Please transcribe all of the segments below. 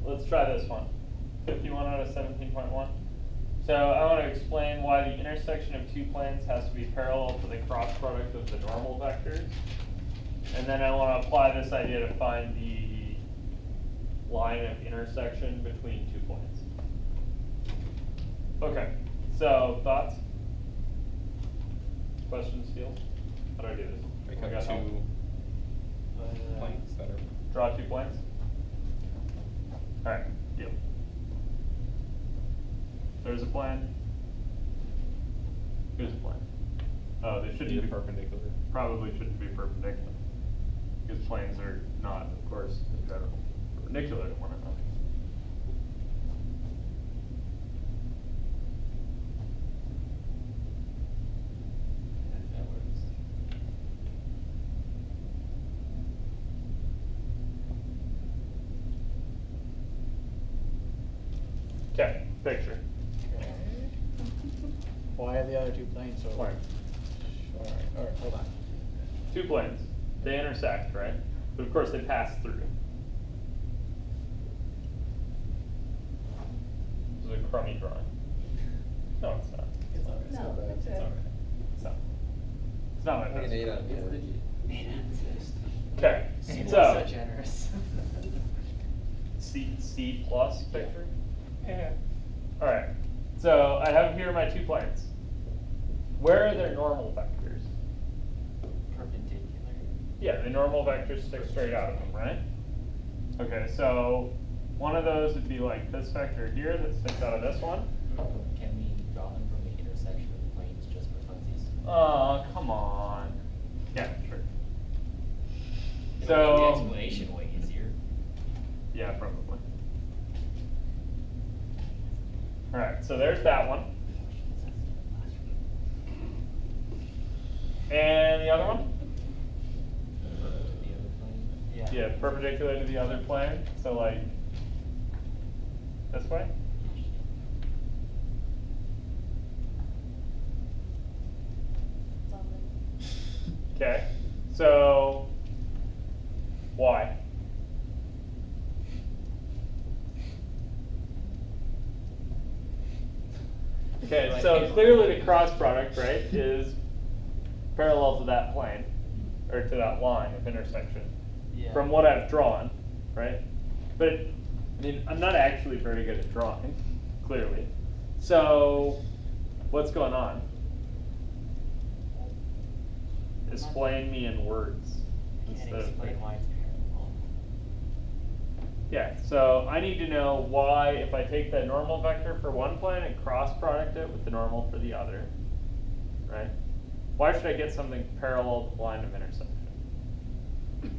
let's try this one. 51 out of 17.1. So I want to explain why the intersection of two planes has to be parallel to the cross product of the normal vectors. And then I want to apply this idea to find the line of intersection between two planes. Okay, so thoughts? Questions, Steele? How do I do this? Make up two planes that are... Draw 2 planes? Alright, deal. There's a plane. Here's a plane. Oh, they shouldn't be perpendicular. Probably shouldn't be perpendicular. Because planes are not, of course, in general, perpendicular to one another. That works. Okay, picture. Why are the other two planes so Plane. All right, hold on. 2 planes. They intersect, right? But of course they pass through. This is a crummy drawing. No, it's not. It's all right. No, it's It's all right. It's not. It's not my Like an best. 8 out of It's 10. legit. Okay, So so generous. C plus picture. Yeah. All right. So I have here my 2 planes. Where are their normal vectors? Perpendicular. Yeah, the normal vectors stick straight out of them, right? Okay, so one of those would be like this vector here that sticks out of this one. Can we draw them from the intersection of the planes just for funsies? Oh, come on. Yeah, sure. It'll make the So, explanation way easier. yeah, probably. All right, so there's that one. And the other one? The other plane? Yeah, perpendicular to the other plane. So like this way? Okay. So why? Okay, so clearly the cross product, right, is parallel to that plane, or to that line of intersection, Yeah. from what I've drawn, right? But, I mean, I'm not actually very good at drawing, clearly. So, what's going on? Explain me in words. Can't instead of- explain why it's parallel. Yeah, so I need to know why, if I take the normal vector for one plane and cross product it with the normal for the other, right? Why should I get something parallel to the line of intersection? If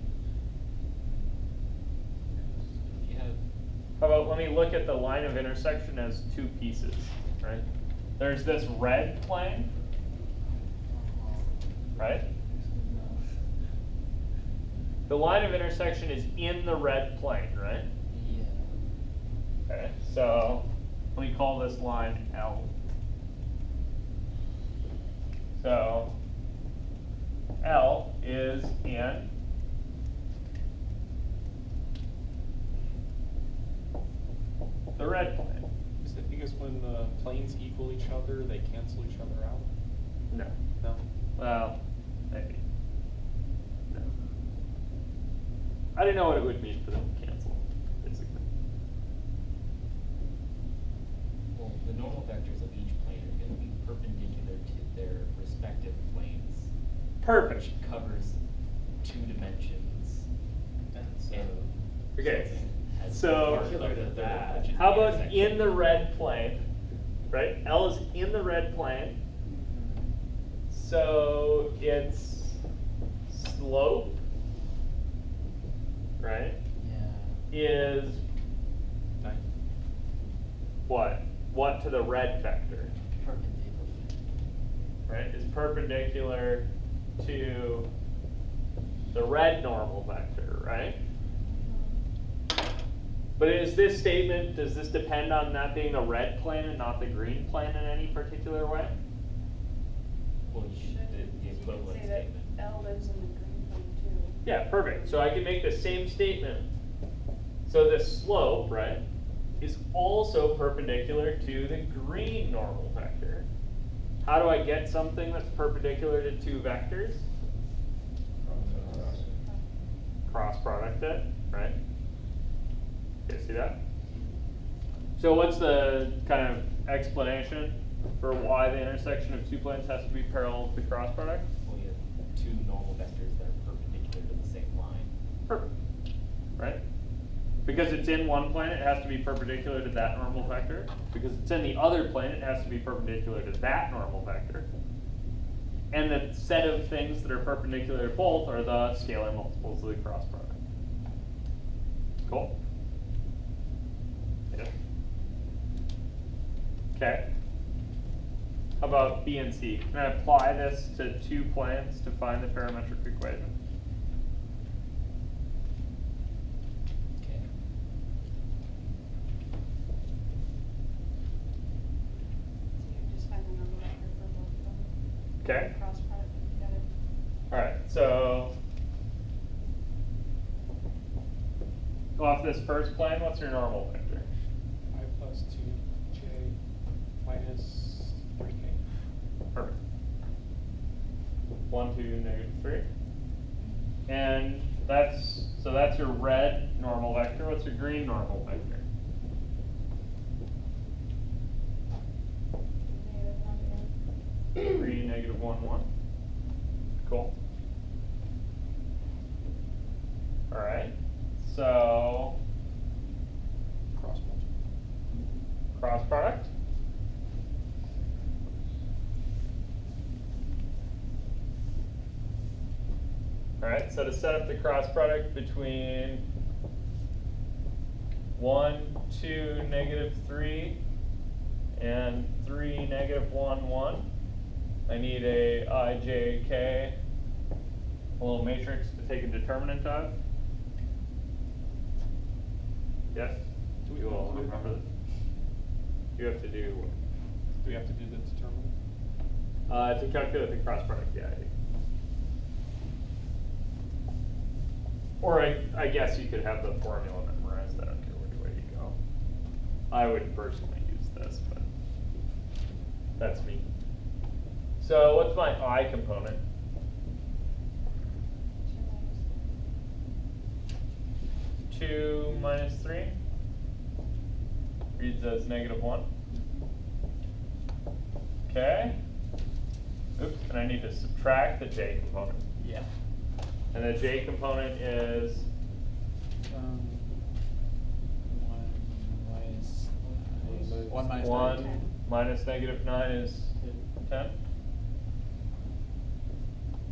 you have How about, let me look at the line of intersection as 2 pieces, right? There's this red plane, right? The line of intersection is in the red plane, right? Yeah. Okay, so let me call this line L. So L is in the red plane. Is it because when the planes equal each other, they cancel each other out? No. No. Well, maybe. No. I didn't know what it would mean for them to cancel, basically. Well, the normal vectors of each plane are going to be perpendicular to their respective planes. Perfect. Which covers 2 dimensions. And Okay, has so perpendicular to that, which is how the about intersection. in the red plane, right? L is in the red plane. So its slope, right, Yeah. is what? What to the red vector, Perpendicular. right? Is perpendicular to the red normal vector, right? But is this statement, does this depend on that being the red plane and not the green plane in any particular way? Well, you should, the You could equivalent say that statement. L lives in the green plane too. Yeah, perfect. So I can make the same statement So this slope, right, is also perpendicular to the green normal vector. How do I get something that's perpendicular to two vectors? Cross product it, right? Okay, see that? So what's the kind of explanation for why the intersection of two planes has to be parallel to the cross product? Well, you have two normal vectors that are perpendicular to the same line. Perfect, right? Because it's in one plane, it has to be perpendicular to that normal vector. Because it's in the other plane, it has to be perpendicular to that normal vector. And the set of things that are perpendicular to both are the scalar multiples of the cross product. Cool? Yeah. Okay. How about B and C? Can I apply this to two planes to find the parametric equation? Okay. So you just find the normal vector for both of them. Okay. Cross product together. All right, so off this first plane, what's your normal vector? I plus 2j minus 3k. Perfect. 1, 2, negative 3. And that's your red normal vector. What's your green normal vector? Negative 1, 3, negative 1, 1. Cool. All right. So Cross multiple. cross product. All right. So to set up the cross product between 1, 2, negative 3, and 3, negative 1, 1. I need a I, J, K, a little matrix to take a determinant of. Yes? You all remember this? You have to do Do we have to do the determinant? to calculate the cross product, yeah. Or I guess you could have the formula memorized. I don't care which way you go. I would personally use this, but that's me. So what's my I component? 2 minus 3 reads as negative 1. Okay. Oops, and I need to subtract the j component. Yeah. And the j component is 1 minus 1 9. minus negative 9 is 10.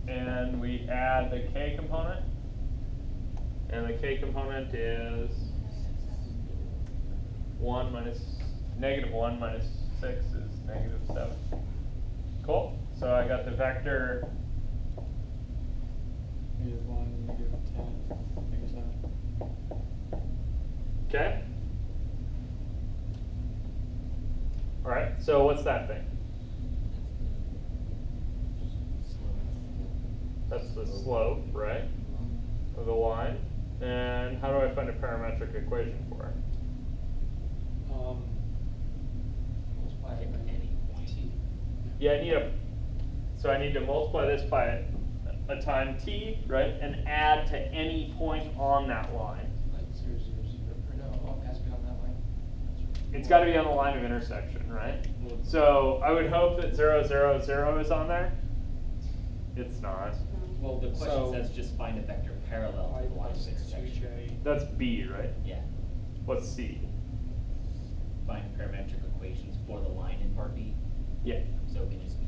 And we add the k component. And the k component is 1 minus negative 1 minus 6 is negative 7. Cool. So I got the vector Negative 1, negative 10, negative 7. okay. All right. So what's that thing? That's the slope, right, of the line. And how do I find a parametric equation for it? Multiply it by any point. Yeah, I need to multiply this by a time t, right, and add to any point on that line. Like 0, 0, 0, or no, it has to be on that line. It's got to be on the line of intersection, right? So I would hope that 0, 0, 0 is on there. It's not. Well, the question So- says just find a vector parallel I to the line plus of intersection. 2j. That's B, right? Yeah. What's C? Find parametric equations for the line in part B. Yeah. So it can just be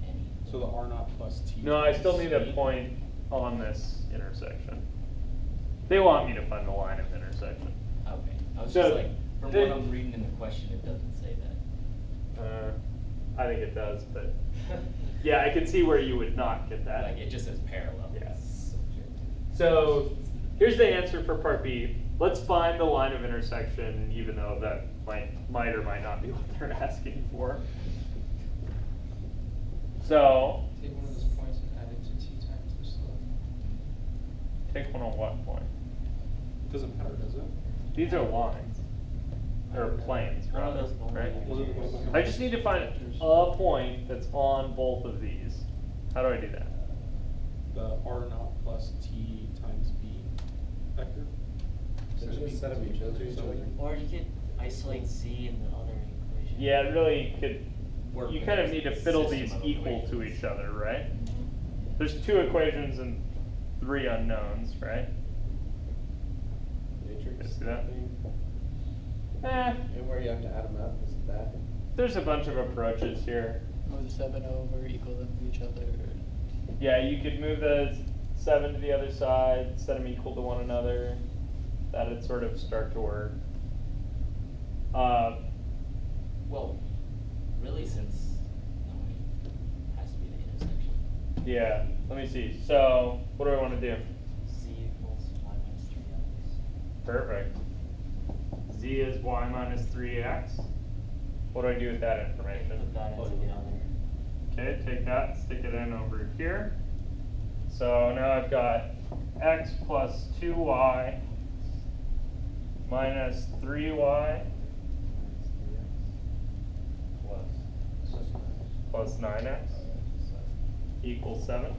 any. So the R naught plus T. No, I still need a C. point on this intersection. They want me to find the line of intersection. Okay. I was So just like, from the- what I'm reading in the question, it doesn't say that. I think it does, but yeah, I can see where you would not get that. Like, it just says parallel. Yes. So here's the answer for part B. Let's find the line of intersection, even though that might or might not be what they're asking for. So Take one of those points and add it to t times the slope. take one on what point? Doesn't matter, does it? These are lines. Or planes, One of rather, those normal right? vectors. I just need to find a point that's on both of these. How do I do that? The R naught plus T times B vector. So just set them each other to each other. Or you could isolate C in the other equation. Yeah, it really could, Work you with kind of this need to fiddle system these of equal to equations. each other, right? There's 2 equations and 3 unknowns, right? Matrix See that? thing. Eh, And where you have to add them up, is it that? there's a bunch of approaches here. Move the 7 over, equal them to each other. Yeah, you could move the 7 to the other side, set them equal to one another. That'd sort of start to work. Well, really, since no, it has to be the intersection. Yeah, let me see. So, what do I want to do? C equals y minus 3x. Perfect. Z is y minus 3x. What do I do with that information? Put that into the other. Okay, take that, stick it in over here. So now I've got x plus 2y minus 3y plus 9x equals 7.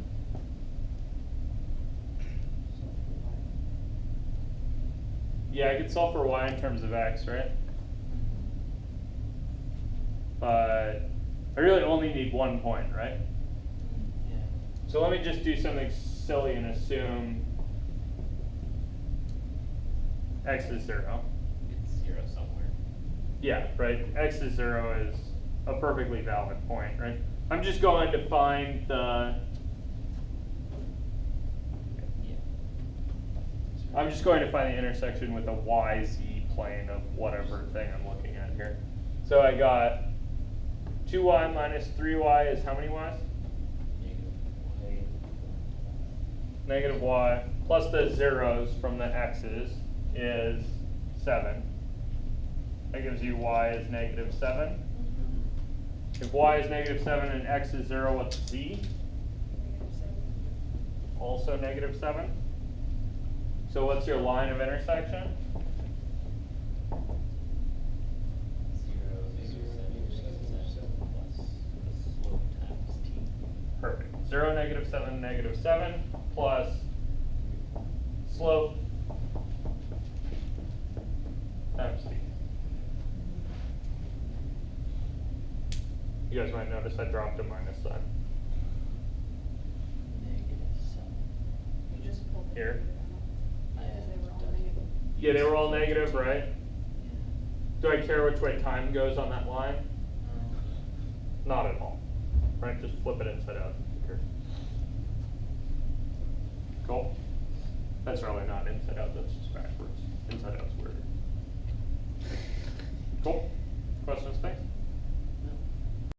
Yeah, I could solve for y in terms of x, right? But I really only need 1 point, right? Yeah. So let me just do something silly and assume x is 0. It's 0 somewhere. Yeah, right. X is 0 is a perfectly valid point, right? I'm just going to find the. Yeah. I'm just going to find the intersection with the YZ plane of whatever thing I'm looking at here. So I got 2y minus 3y is how many y's? Negative y plus the zeros from the x's is 7. That gives you y is negative 7. If y is negative 7 and x is 0, what's z? Also negative 7. So what's your line of intersection? 0, plus the slope times t. Perfect. 0, negative 7 plus slope times t. You guys might notice I dropped a minus sign. You just pulled the Here. negative out, because they were all negative. Yeah, they were all negative, right? Do I care which way time goes on that line? Not at all. Right, just flip it inside out. Here. Cool. That's really not inside out, that's just backwards. Inside out's where